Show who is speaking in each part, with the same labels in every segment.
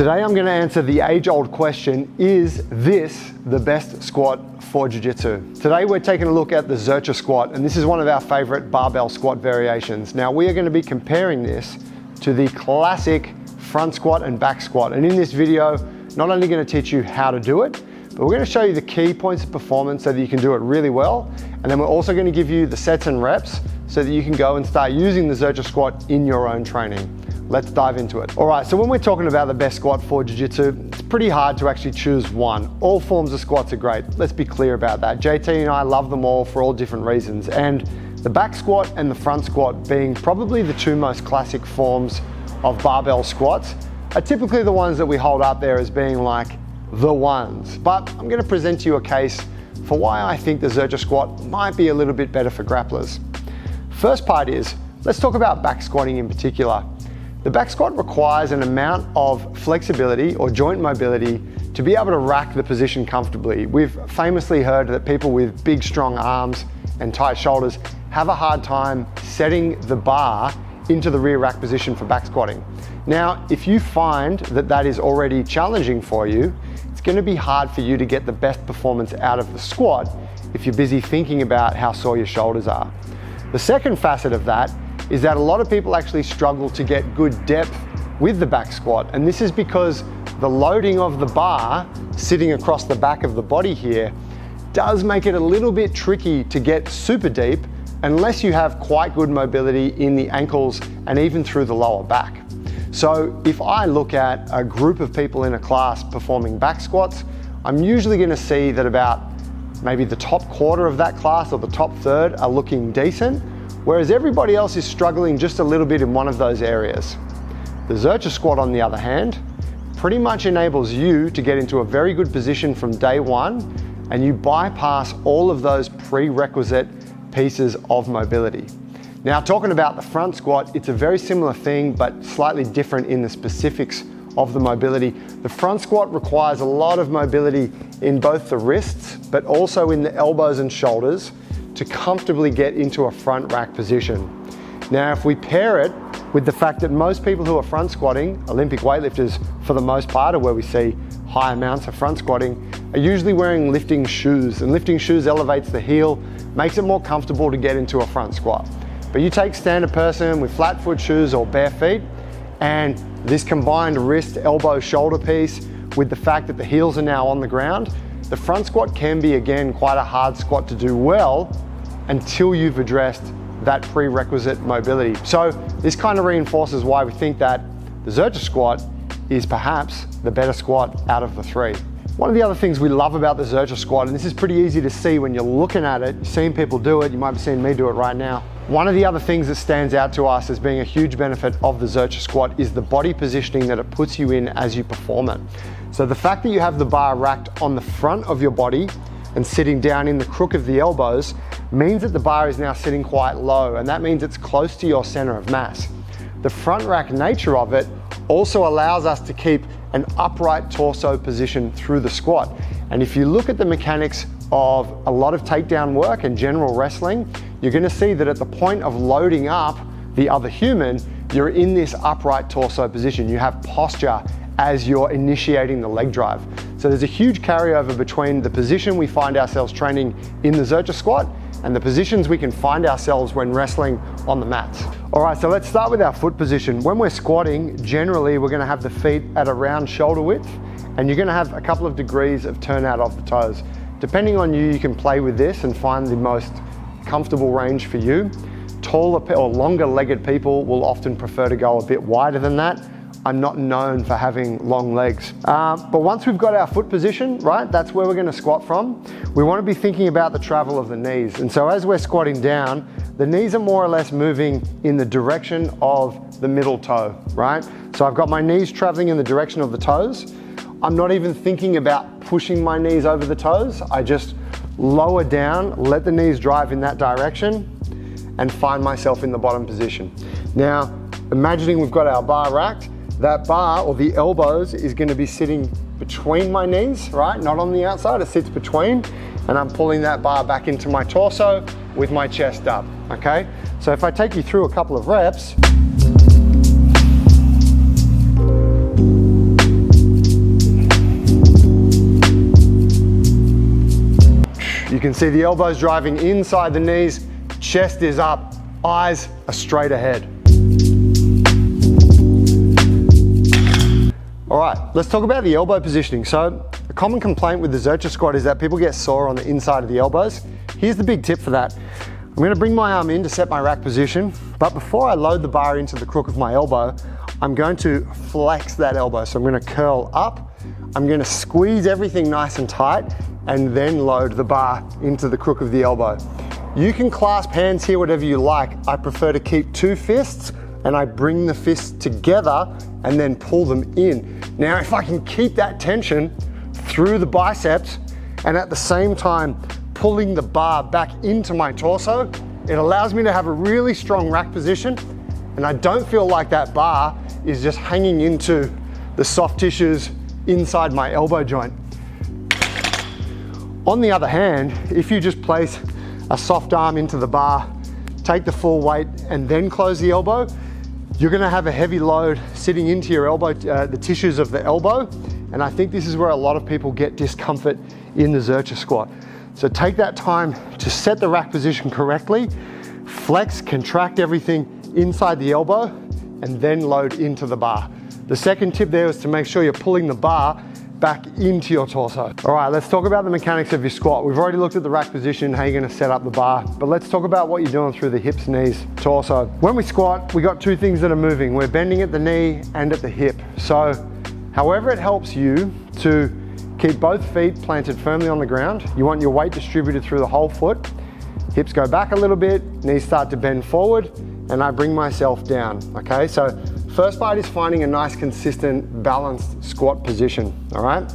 Speaker 1: Today I'm going to answer the age-old question, is this the best squat for Jiu-Jitsu? Today we're taking a look at the Zercher squat, and this is one of our favorite barbell squat variations. Now we are going to be comparing this to the classic front squat and back squat, and in this video not only going to teach you how to do it, but we're going to show you the key points of performance so that you can do it really well, and then we're also going to give you the sets and reps so that you can go and start using the Zercher squat in your own training. Let's dive into it. All right, so when we're talking about the best squat for Jiu-Jitsu, it's pretty hard to actually choose one. All forms of squats are great. Let's be clear about that. JT and I love them all for all different reasons. And the back squat and the front squat being probably the two most classic forms of barbell squats are typically the ones that we hold up there as being like the ones. But I'm gonna present to you a case for why I think the Zercher squat might be a little bit better for grapplers. First part is, let's talk about back squatting in particular. The back squat requires an amount of flexibility or joint mobility to be able to rack the position comfortably. We've famously heard that people with big, strong arms and tight shoulders have a hard time setting the bar into the rear rack position for back squatting. Now, if you find that that is already challenging for you, it's going to be hard for you to get the best performance out of the squat if you're busy thinking about how sore your shoulders are. The second facet of that is that a lot of people actually struggle to get good depth with the back squat, and this is because the loading of the bar sitting across the back of the body here does make it a little bit tricky to get super deep unless you have quite good mobility in the ankles and even through the lower back. So if I look at a group of people in a class performing back squats, I'm usually going to see that about maybe the top quarter of that class or the top third are looking decent, whereas everybody else is struggling just a little bit in one of those areas. The Zercher squat, on the other hand, pretty much enables you to get into a very good position from day one, and you bypass all of those prerequisite pieces of mobility. Now, talking about the front squat, it's a very similar thing, but slightly different in the specifics of the mobility. The front squat requires a lot of mobility in both the wrists, but also in the elbows and shoulders to comfortably get into a front rack position. Now, if we pair it with the fact that most people who are front squatting, Olympic weightlifters for the most part, are where we see high amounts of front squatting, are usually wearing lifting shoes, and lifting shoes elevates the heel, makes it more comfortable to get into a front squat. But you take standard person with flat foot shoes or bare feet, and this combined wrist, elbow, shoulder piece with the fact that the heels are now on the ground, the front squat can be, again, quite a hard squat to do well until you've addressed that prerequisite mobility. So this kind of reinforces why we think that the Zercher squat is perhaps the better squat out of the three. One of the other things we love about the Zercher squat, and this is pretty easy to see when you're looking at it, you're seeing people do it, you might be seeing me do it right now. One of the other things that stands out to us as being a huge benefit of the Zercher squat is the body positioning that it puts you in as you perform it. So the fact that you have the bar racked on the front of your body and sitting down in the crook of the elbows means that the bar is now sitting quite low, and that means it's close to your center of mass. The front rack nature of it also allows us to keep an upright torso position through the squat. And if you look at the mechanics of a lot of takedown work and general wrestling, you're going to see that at the point of loading up the other human, you're in this upright torso position. You have posture as you're initiating the leg drive. So there's a huge carryover between the position we find ourselves training in the Zercher squat and the positions we can find ourselves when wrestling on the mats. All right, so let's start with our foot position. When we're squatting, generally we're gonna have the feet at around shoulder width, and you're gonna have a couple of degrees of turnout of the toes. Depending on you, you can play with this and find the most comfortable range for you. Taller or longer legged people will often prefer to go a bit wider than that. I'm not known for having long legs. But once we've got our foot position, right, that's where we're gonna squat from. We wanna be thinking about the travel of the knees. And so as we're squatting down, the knees are more or less moving in the direction of the middle toe, right? So I've got my knees traveling in the direction of the toes. I'm not even thinking about pushing my knees over the toes. I just lower down, let the knees drive in that direction, and find myself in the bottom position. Now, imagining we've got our bar racked, that bar or the elbows is going to be sitting between my knees, right? Not on the outside, it sits between, and I'm pulling that bar back into my torso with my chest up, okay? So if I take you through a couple of reps, can see the elbows driving inside the knees, chest is up, eyes are straight ahead. All right, let's talk about the elbow positioning. So a common complaint with the Zercher squat is that people get sore on the inside of the elbows. Here's the big tip for that. I'm gonna bring my arm in to set my rack position, but before I load the bar into the crook of my elbow, I'm going to flex that elbow. So I'm gonna curl up, I'm gonna squeeze everything nice and tight, and then load the bar into the crook of the elbow. You can clasp hands here, whatever you like. I prefer to keep two fists, and I bring the fists together and then pull them in. Now, if I can keep that tension through the biceps and at the same time pulling the bar back into my torso, it allows me to have a really strong rack position, and I don't feel like that bar is just hanging into the soft tissues inside my elbow joint. On the other hand, if you just place a soft arm into the bar, take the full weight and then close the elbow, you're gonna have a heavy load sitting into your elbow, the tissues of the elbow, and I think this is where a lot of people get discomfort in the Zercher squat. So take that time to set the rack position correctly, flex, contract everything inside the elbow, and then load into the bar. The second tip there is to make sure you're pulling the bar back into your torso. All right, let's talk about the mechanics of your squat. We've already looked at the rack position, how you're gonna set up the bar, but let's talk about what you're doing through the hips, knees, torso. When we squat, we got two things that are moving. We're bending at the knee and at the hip. So however it helps you to keep both feet planted firmly on the ground, you want your weight distributed through the whole foot. Hips go back a little bit, knees start to bend forward, and I bring myself down, okay? So first part is finding a nice, consistent, balanced squat position, all right?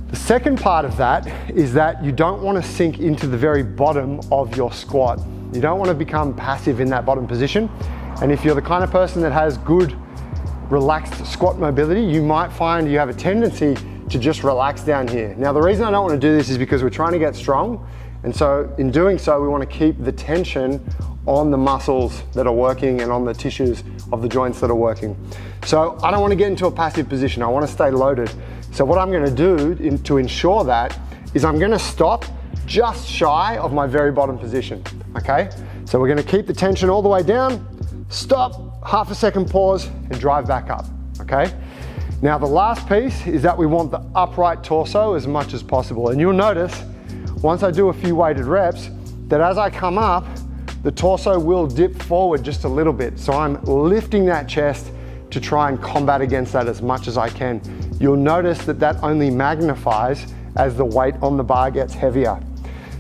Speaker 1: The second part of that is that you don't want to sink into the very bottom of your squat. You don't want to become passive in that bottom position. And if you're the kind of person that has good, relaxed squat mobility, you might find you have a tendency to just relax down here. Now, the reason I don't want to do this is because we're trying to get strong. And so in doing so, we want to keep the tension on the muscles that are working and on the tissues of the joints that are working. So I don't want to get into a passive position. I want to stay loaded. So what I'm going to do to ensure that is I'm going to stop just shy of my very bottom position, okay? So we're going to keep the tension all the way down, stop, half a second pause, and drive back up, okay? Now the last piece is that we want the upright torso as much as possible. And you'll notice, once I do a few weighted reps, that as I come up, the torso will dip forward just a little bit. So I'm lifting that chest to try and combat against that as much as I can. You'll notice that that only magnifies as the weight on the bar gets heavier.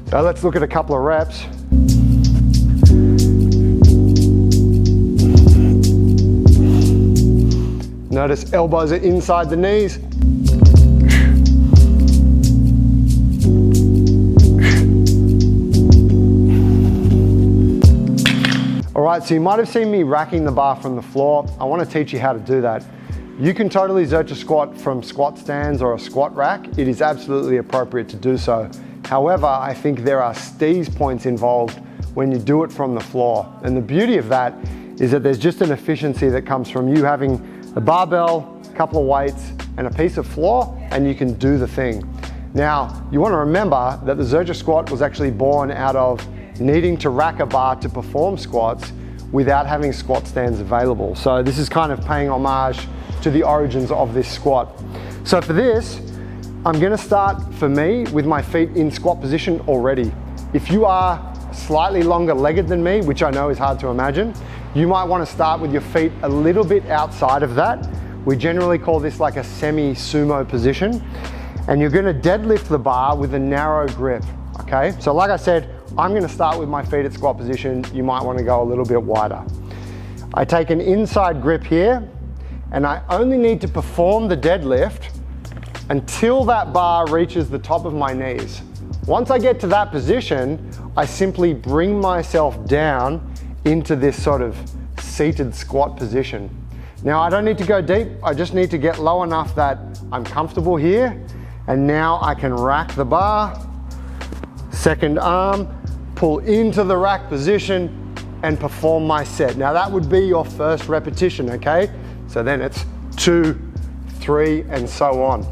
Speaker 1: So let's look at a couple of reps. Notice elbows are inside the knees. All right, so you might have seen me racking the bar from the floor. I want to teach you how to do that. You can totally Zercher squat from squat stands or a squat rack. It is absolutely appropriate to do so. However, I think there are steeze points involved when you do it from the floor. And the beauty of that is that there's just an efficiency that comes from you having a barbell, a couple of weights, and a piece of floor, and you can do the thing. Now, you want to remember that the Zercher squat was actually born out of needing to rack a bar to perform squats without having squat stands available. So this is kind of paying homage to the origins of this squat. So for this, I'm gonna start, for me, with my feet in squat position already. If you are slightly longer legged than me, which I know is hard to imagine, you might wanna start with your feet a little bit outside of that. We generally call this like a semi-sumo position. And you're gonna deadlift the bar with a narrow grip, okay? So like I said, I'm gonna start with my feet at squat position. You might wanna go a little bit wider. I take an inside grip here, and I only need to perform the deadlift until that bar reaches the top of my knees. Once I get to that position, I simply bring myself down into this sort of seated squat position. Now, I don't need to go deep. I just need to get low enough that I'm comfortable here. And now I can rack the bar, second arm, pull into the rack position and perform my set. Now that would be your first repetition, okay? So then it's 2, 3, and so on.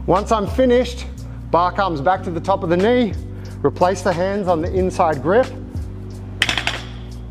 Speaker 1: Once I'm finished, bar comes back to the top of the knee, Replace the hands on the inside grip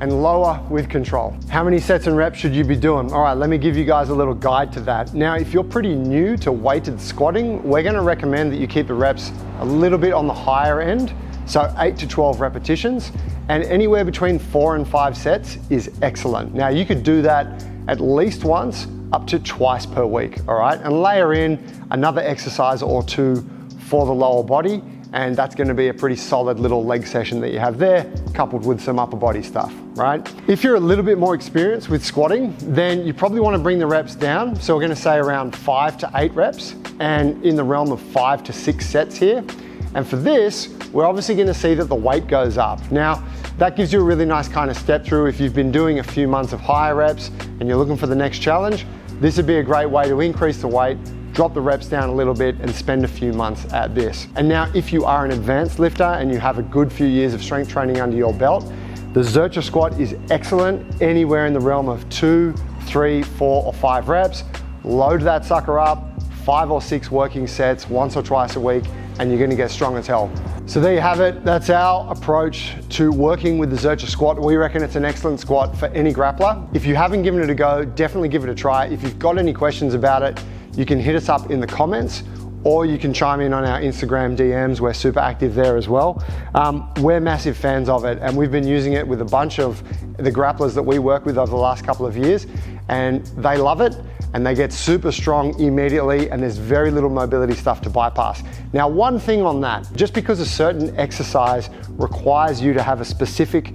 Speaker 1: and lower with control. How many sets and reps should you be doing? All right, let me give you guys a little guide to that. Now, if you're pretty new to weighted squatting, we're gonna recommend that you keep the reps a little bit on the higher end, so 8 to 12 repetitions, and anywhere between 4 and 5 sets is excellent. Now, you could do that at least once, up to twice per week, all right? And layer in another exercise or two for the lower body, and that's gonna be a pretty solid little leg session that you have there, coupled with some upper body stuff, right? If you're a little bit more experienced with squatting, then you probably wanna bring the reps down. So we're gonna say around 5 to 8 reps, and in the realm of 5 to 6 sets here. And for this, we're obviously gonna see that the weight goes up. Now, that gives you a really nice kind of step through. If you've been doing a few months of higher reps and you're looking for the next challenge, this would be a great way to increase the weight, drop the reps down a little bit, and spend a few months at this. And now, if you are an advanced lifter and you have a good few years of strength training under your belt, the Zercher squat is excellent anywhere in the realm of 2, 3, 4, or 5 reps. Load that sucker up, 5 or 6 working sets once or twice a week, and you're gonna get strong as hell. So there you have it. That's our approach to working with the Zercher squat. We reckon it's an excellent squat for any grappler. If you haven't given it a go, definitely give it a try. If you've got any questions about it, you can hit us up in the comments, or you can chime in on our Instagram DMs. We're super active there as well. We're massive fans of it, and we've been using it with a bunch of the grapplers that we work with over the last couple of years, and they love it, and they get super strong immediately, and there's very little mobility stuff to bypass. Now, one thing on that, just because a certain exercise requires you to have a specific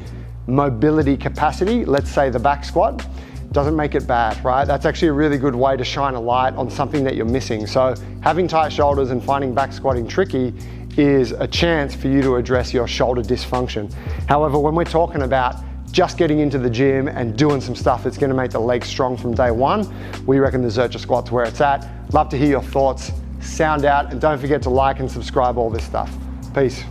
Speaker 1: mobility capacity, let's say the back squat, doesn't make it bad, right? That's actually a really good way to shine a light on something that you're missing. So having tight shoulders and finding back squatting tricky is a chance for you to address your shoulder dysfunction. However, when we're talking about just getting into the gym and doing some stuff that's gonna make the legs strong from day one, we reckon the Zercher squat's where it's at. Love to hear your thoughts. Sound out, and don't forget to like and subscribe all this stuff. Peace.